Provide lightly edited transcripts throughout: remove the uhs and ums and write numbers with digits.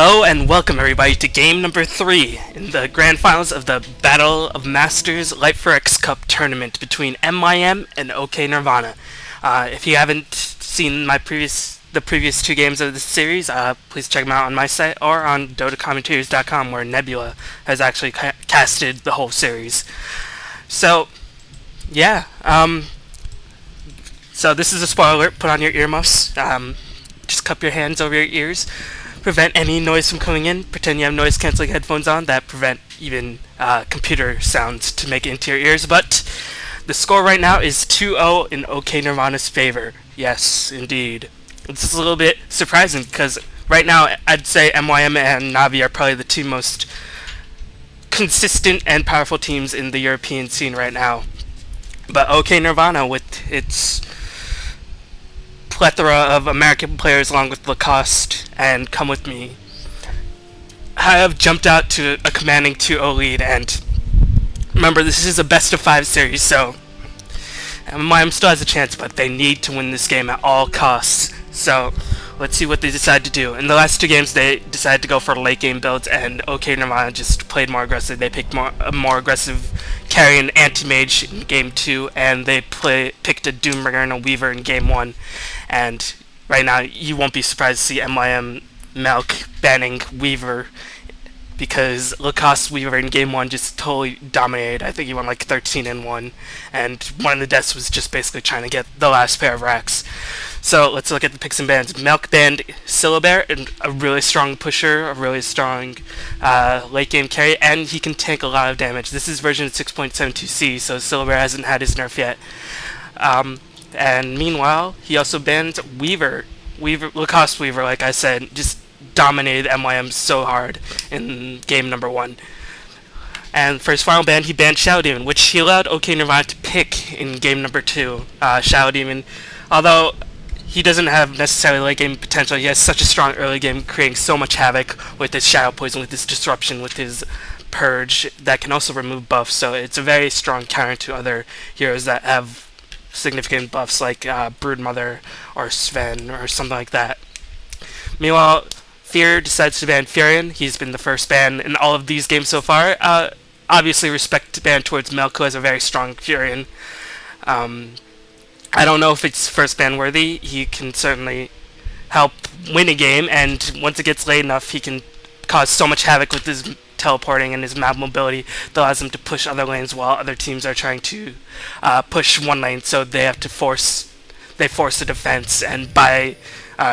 Hello and welcome everybody to game number 3 in the grand finals of the Battle of Masters Liteforex Cup tournament between MYM and OK.Nirvana. If you haven't seen the previous 2 games of this series, please check them out on my site or on DotaCommentators.com, where Nebula has actually casted the whole series. So, yeah, so this is a spoiler alert. Put on your earmuffs, just cup your hands over your ears, prevent any noise from coming in. Pretend you have noise cancelling headphones on that prevent even computer sounds to make it into your ears. But the score right now is 2-0 in OK.Nirvana's favor. Yes, indeed. This is a little bit surprising because right now I'd say MYM and Navi are probably the 2 most consistent and powerful teams in the European scene right now. But OK.Nirvana, with its plethora of American players along with Lacoste and Come With Me, have jumped out to a commanding 2-0 lead. And remember, this is a best of 5 series, so MYM still has a chance, but they need to win this game at all costs. So let's see what they decide to do. In the last 2 games, they decided to go for late game builds, and OK.Nirvana just played more aggressive. They picked a more aggressive carry and anti-mage in game 2, and they picked a Doombringer and a Weaver in game 1. And right now, you won't be surprised to see MYM Melk banning Weaver, because Lacoste Weaver in game 1 just totally dominated. I think he won like 13-1, and one of the deaths was just basically trying to get the last pair of racks. So let's look at the picks and bans. Melk banned Syllabear, and a really strong pusher, a really strong late game carry, and he can tank a lot of damage. This is version 6.72c, so Syllabear hasn't had his nerf yet. And meanwhile, he also banned Weaver. Lacoste Weaver, like I said, just dominated MYM so hard in game number 1. And for his final ban, he banned Shadow Demon, which he allowed OK.Nirvana to pick in game number 2. Shadow Demon, although he doesn't have necessarily late game potential, he has such a strong early game, creating so much havoc with his Shadow Poison, with his Disruption, with his Purge, that can also remove buffs. So it's a very strong counter to other heroes that have significant buffs, like Broodmother or Sven or something like that. Meanwhile, Fear decides to ban Furion. He's been the first ban in all of these games so far. Obviously, respect to ban towards Melk, who has a very strong Furion. I don't know if it's first ban worthy. He can certainly help win a game, and once it gets late enough, he can cause so much havoc with his teleporting and his map mobility that allows him to push other lanes while other teams are trying to push one lane, so they have to force the defense and buy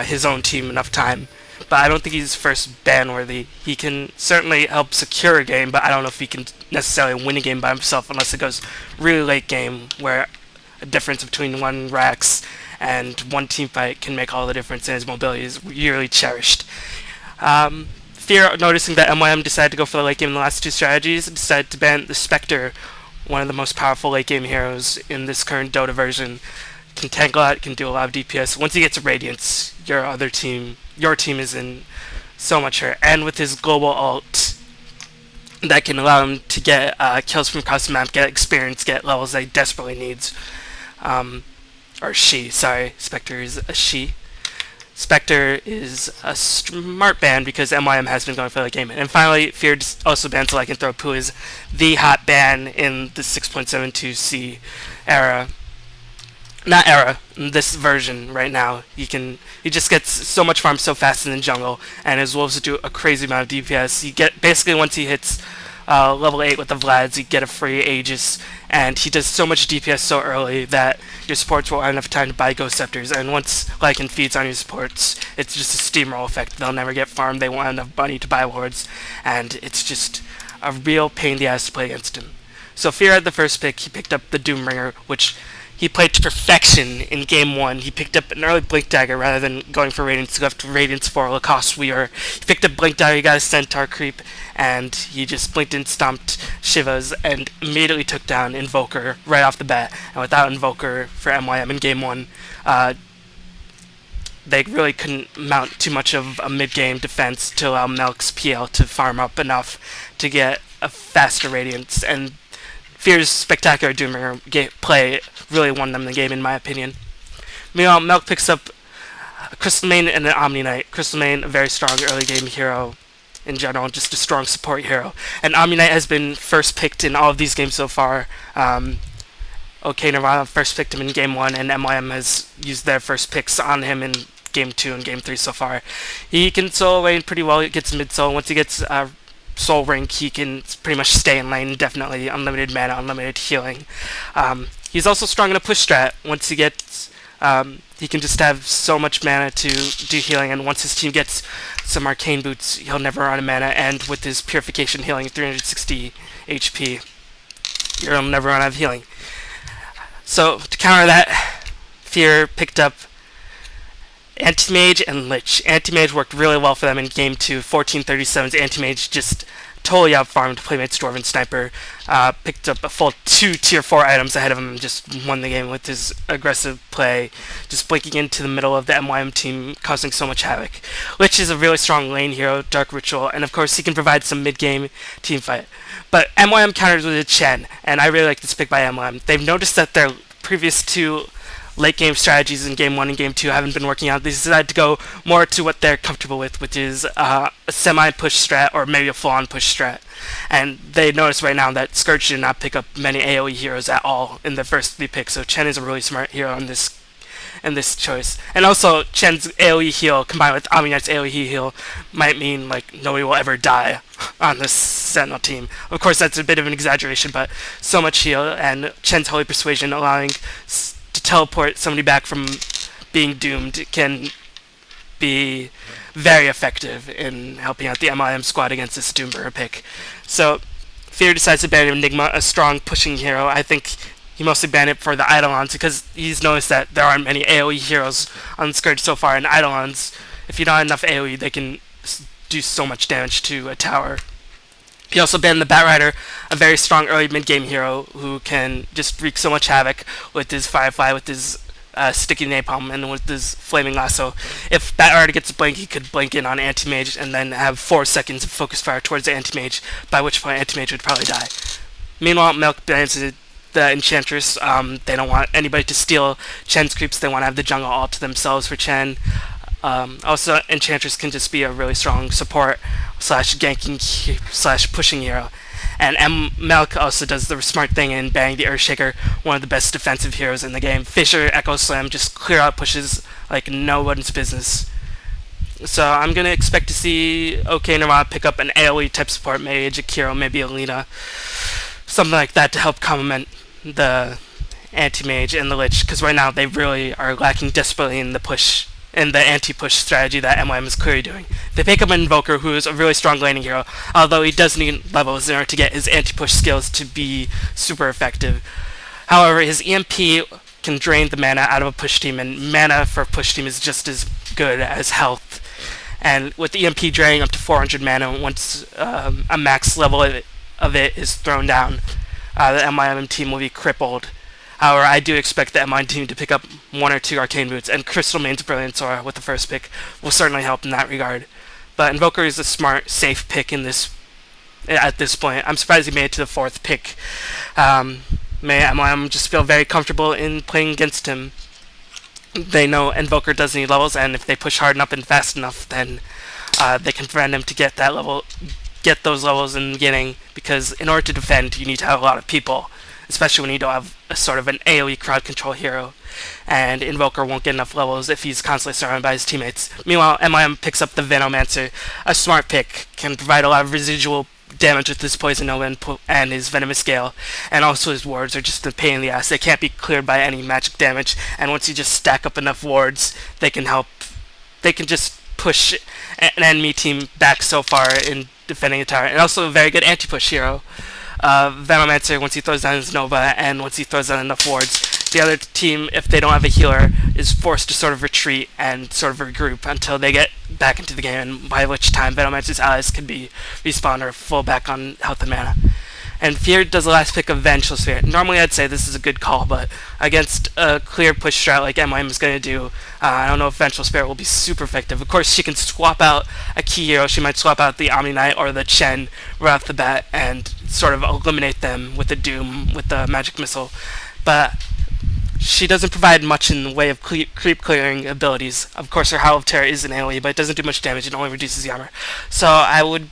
his own team enough time. But I don't think he's first ban worthy. He can certainly help secure a game, but I don't know if he can necessarily win a game by himself unless it goes really late game, where a difference between 1 racks and 1 team fight can make all the difference, and his mobility is really cherished. Fear, noticing that MYM decided to go for the late game in the last 2 strategies, decided to ban the Spectre, one of the most powerful late game heroes in this current Dota version. Can tank a lot, can do a lot of DPS. Once he gets Radiance, your team is in so much hurt. And with his global ult, that can allow him to get kills from across the map, get experience, get levels that he desperately needs. Or she, sorry, Spectre is a she. Spectre is a smart ban because MYM has been going for the game. And finally, Fear also bans Lycanthrope, who is the hot ban in the 6.72c era. Not era, this version right now. He just gets so much farm so fast in the jungle, and his wolves do a crazy amount of DPS. Basically once he hits level 8 with the Vlads, you get a free Aegis, and he does so much DPS so early that your supports won't have enough time to buy Ghost Scepters, and once Lycan feeds on your supports, it's just a steamroll effect. They'll never get farmed, they won't have enough money to buy wards, and it's just a real pain in the ass to play against him. So Fear had the first pick. He picked up the Doombringer, which he played to perfection in game 1. He picked up an early Blink Dagger rather than going for Radiance. He left Radiance for Lacoste Weaver. He picked up Blink Dagger, he got a Centaur creep, and he just blinked and stomped Shivas and immediately took down Invoker right off the bat. And without Invoker for MYM in game 1, they really couldn't mount too much of a mid-game defense to allow Melk's PL to farm up enough to get a faster Radiance. And Fear's spectacular Doombringer play really won them the game, in my opinion. Meanwhile, Melk picks up Crystal Main and an Omni Knight. Crystal Main, a very strong early game hero in general, just a strong support hero. And Omni Knight has been first picked in all of these games so far. OK.Nirvana first picked him in Game 1, and MYM has used their first picks on him in Game 2 and Game 3 so far. He can solo lane pretty well. He gets mid-solo. Once he gets soul rank, he can pretty much stay in lane indefinitely. Unlimited mana, unlimited healing. He's also strong in a push strat. Once he gets... he can just have so much mana to do healing, and once his team gets some arcane boots, he'll never run out of mana, and with his purification healing 360 HP, he'll never run out of healing. So, to counter that, Fear picked up Anti-Mage and Lich. Anti-Mage worked really well for them in Game 2. 1437's Anti-Mage just totally outfarmed Playmate's Dwarven Sniper. Picked up a full 2 Tier 4 items ahead of him and just won the game with his aggressive play, just blinking into the middle of the MYM team, causing so much havoc. Lich is a really strong lane hero, Dark Ritual, and of course he can provide some mid-game team fight. But MYM counters with a Chen, and I really like this pick by MYM. They've noticed that their previous two late game strategies in Game 1 and Game 2 haven't been working out. They decided to go more to what they're comfortable with, which is a semi-push strat or maybe a full-on push strat. And they notice right now that Scourge did not pick up many AoE heroes at all in the first 3 picks, so Chen is a really smart hero in this choice. And also, Chen's AoE heal combined with Omni Knight's AoE heal might mean like nobody will ever die on this Sentinel team. Of course, that's a bit of an exaggeration, but so much heal, and Chen's Holy Persuasion allowing to teleport somebody back from being doomed can be very effective in helping out the MYM squad against this Doombearer pick. So, Fear decides to ban Enigma, a strong pushing hero. I think he mostly banned it for the Eidolons because he's noticed that there aren't many AoE heroes on Scourge so far, and Eidolons, if you don't have enough AoE, they can do so much damage to a tower. He also banned the Batrider, a very strong early mid-game hero who can just wreak so much havoc with his Firefly, with his sticky napalm, and with his flaming lasso. If Batrider gets a blink, he could blink in on Anti-Mage and then have 4 seconds of focus fire towards the Anti-Mage, by which point Anti-Mage would probably die. Meanwhile, Milk bans the Enchantress. They don't want anybody to steal Chen's creeps. They want to have the jungle all to themselves for Chen. Also, Enchantress can just be a really strong support slash ganking slash pushing hero. And Melk also does the smart thing in banning the Earthshaker, one of the best defensive heroes in the game. Fisher, Echo Slam, just clear out pushes like no one's business. So I'm going to expect to see OK.Nirvana pick up an AoE type support, maybe a Jakiro, maybe a Lina, something like that to help complement the Anti-Mage and the Lich, because right now they really are lacking desperately in the push, in the anti-push strategy that MYM is clearly doing. They pick up an Invoker, who is a really strong laning hero, although he does need levels in order to get his anti-push skills to be super effective. However, his EMP can drain the mana out of a push team, and mana for a push team is just as good as health. And with the EMP draining up to 400 mana, once a max level of it is thrown down, the MYM team will be crippled. However, I do expect the MYM team to pick up 1 or 2 Arcane Boots, and Crystal Main's Brilliant Aura with the first pick will certainly help in that regard. But Invoker is a smart, safe pick at this point. I'm surprised he made it to the 4th pick. May MYM just feel very comfortable in playing against him. They know Invoker doesn't need levels, and if they push hard enough and fast enough, then they can prevent him to get those levels in the beginning, because in order to defend, you need to have a lot of people, especially when you don't have a sort of an AoE crowd control hero, and Invoker won't get enough levels if he's constantly surrounded by his teammates. Meanwhile, MYM picks up the Venomancer, a smart pick, can provide a lot of residual damage with his Poison Nova and his Venomous Gale, and also his wards are just a pain in the ass. They can't be cleared by any magic damage, and once you just stack up enough wards, they can just push an enemy team back so far in defending a tower. And also a very good anti-push hero. Venomancer, once he throws down his Nova and once he throws down enough wards, the other team, if they don't have a healer, is forced to sort of retreat and sort of regroup until they get back into the game, and by which time Venomancer's allies can be respawned or full back on health and mana. And Fear does the last pick of Vengeful Spirit. Normally I'd say this is a good call, but against a clear push strat like MYM is going to do, I don't know if Vengeful Spirit will be super effective. Of course, she can swap out a key hero. She might swap out the Omni Knight or the Chen right off the bat and sort of eliminate them with the Doom, with the Magic Missile. But she doesn't provide much in the way of creep clearing abilities. Of course, her Howl of Terror is an AoE, but it doesn't do much damage. It only reduces the armor. So I would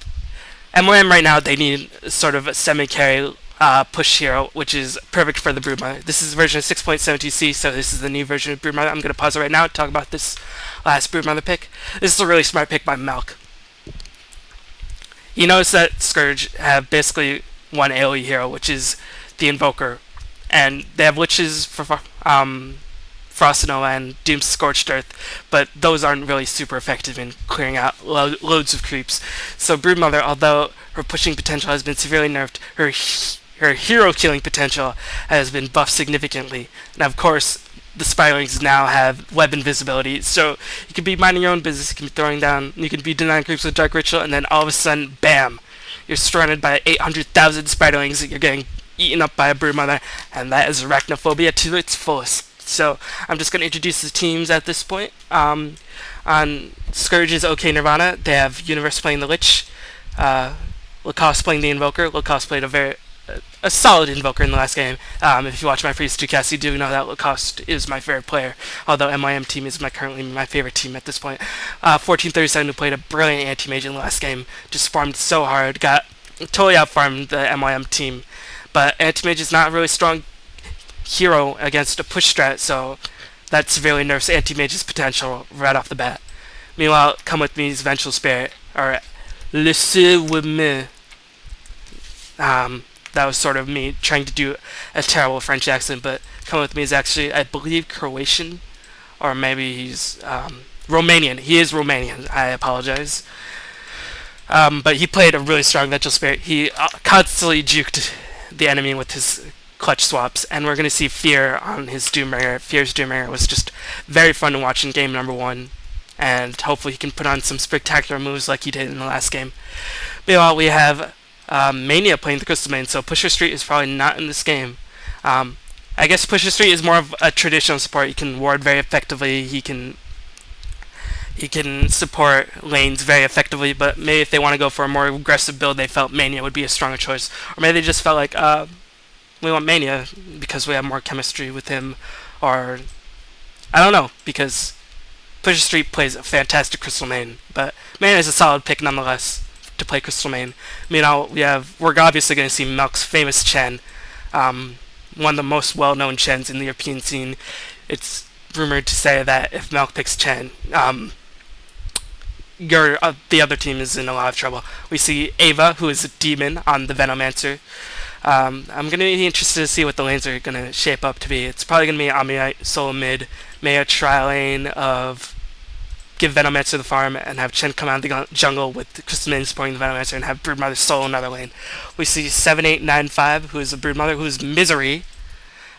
MYM right now, they need sort of a semi-carry push hero, which is perfect for the Broodmother. This is version 6.72c, so this is the new version of Broodmother. I'm going to pause it right now to talk about this last Broodmother pick. This is a really smart pick by Melk. You notice that Scourge have basically one AoE hero, which is the Invoker, and they have Liches for Frost Nova and Doom's Scorched Earth, but those aren't really super effective in clearing out loads of creeps. So Broodmother, although her pushing potential has been severely nerfed, her hero killing potential has been buffed significantly. And of course, the Spiralings now have web invisibility, so you can be minding your own business, you can be throwing down, you can be denying creeps with Dark Ritual, and then all of a sudden, bam! You're surrounded by 800,000 Spiderlings, you're getting eaten up by a Broodmother, and that is arachnophobia to its fullest. So I'm just going to introduce the teams at this point. On Scourge's OK.Nirvana, they have Universe playing the Lich, Lacoste playing the Invoker. Lacoste played a solid Invoker in the last game. If you watch my previous two casts, you do know that Lacoste is my favorite player, although MYM team is currently my favorite team at this point. 1437, who played a brilliant anti-mage in the last game, just farmed so hard, got totally out-farmed the MYM team. But anti-mage is not a really strong hero against a push strat, so that severely nerfs anti-mage's potential right off the bat. Meanwhile, Come With Me's Vengeful Spirit, or Laissez With Me. That was sort of me trying to do a terrible French accent, but Come With Me is actually, I believe, Croatian, or maybe he's Romanian. He is Romanian, I apologize. But he played a really strong Vengeful Spirit. He constantly juked the enemy with his clutch swaps, and we're going to see Fear on his Doombringer. Fear's Doombringer was just very fun to watch in game number 1, and hopefully he can put on some spectacular moves like he did in the last game. Meanwhile, we have Mania playing the Crystal Main, so Pusher Street is probably not in this game. I guess Pusher Street is more of a traditional support. He can ward very effectively, he can support lanes very effectively, but maybe if they want to go for a more aggressive build, they felt Mania would be a stronger choice. Or maybe they just felt like, we want Mania because we have more chemistry with him, or I don't know, because Pusher Street plays a fantastic Crystal Main, but Mania is a solid pick nonetheless to play Crystal Main. Meanwhile, we're obviously going to see Melk's famous Chen, one of the most well-known Chens in the European scene. It's rumored to say that if Melk picks Chen, the other team is in a lot of trouble. We see Ava, who is a demon on the Venomancer. I'm going to be interested to see what the lanes are going to shape up to be. It's probably going to be Omnite, solo mid, may a tri-lane of give Venomancer the farm and have Chen come out of the jungle with Crystal Main supporting the Venomancer and have Broodmother solo another lane. We see 7895, who is the Broodmother, who is Misery.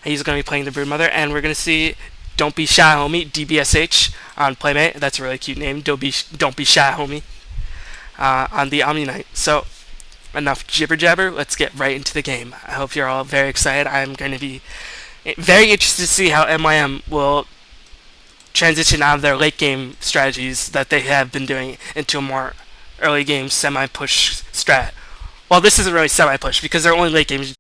He's going to be playing the Broodmother, and we're going to see Don't Be Shy Homie, DBSH, on Playmate. That's a really cute name, Don't Be Shy Homie, on the Omnite. So, enough jibber jabber, let's get right into the game. I hope you're all very excited. I'm going to be very interested to see how MYM will transition out of their late game strategies that they have been doing into a more early game semi-push strat. Well, this isn't really semi-push because their only late game